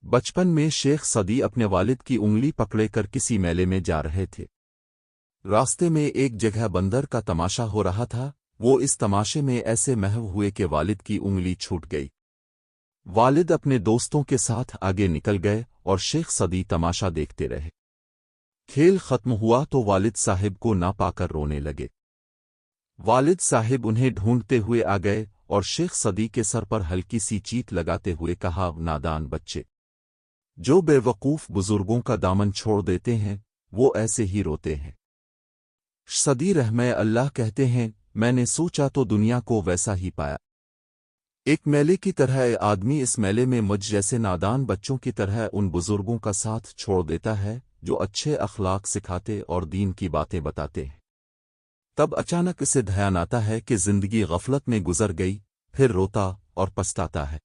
بچپن میں شیخ صدی اپنے والد کی انگلی پکڑے کر کسی میلے میں جا رہے تھے۔ راستے میں ایک جگہ بندر کا تماشا ہو رہا تھا۔ وہ اس تماشے میں ایسے محو ہوئے کہ والد کی انگلی چھوٹ گئی۔ والد اپنے دوستوں کے ساتھ آگے نکل گئے اور شیخ صدی تماشا دیکھتے رہے۔ کھیل ختم ہوا تو والد صاحب کو نہ پا کر رونے لگے۔ والد صاحب انہیں ڈھونڈتے ہوئے آ گئے اور شیخ صدی کے سر پر ہلکی سی چیٹ لگاتے ہوئے کہا، نادان بچے! جو بے وقوف بزرگوں کا دامن چھوڑ دیتے ہیں وہ ایسے ہی روتے ہیں۔ صدی رحمہ اللہ کہتے ہیں، میں نے سوچا تو دنیا کو ویسا ہی پایا۔ ایک میلے کی طرح آدمی اس میلے میں مجھ جیسے نادان بچوں کی طرح ان بزرگوں کا ساتھ چھوڑ دیتا ہے جو اچھے اخلاق سکھاتے اور دین کی باتیں بتاتے ہیں۔ تب اچانک اسے دھیان آتا ہے کہ زندگی غفلت میں گزر گئی، پھر روتا اور پچھتاتا ہے۔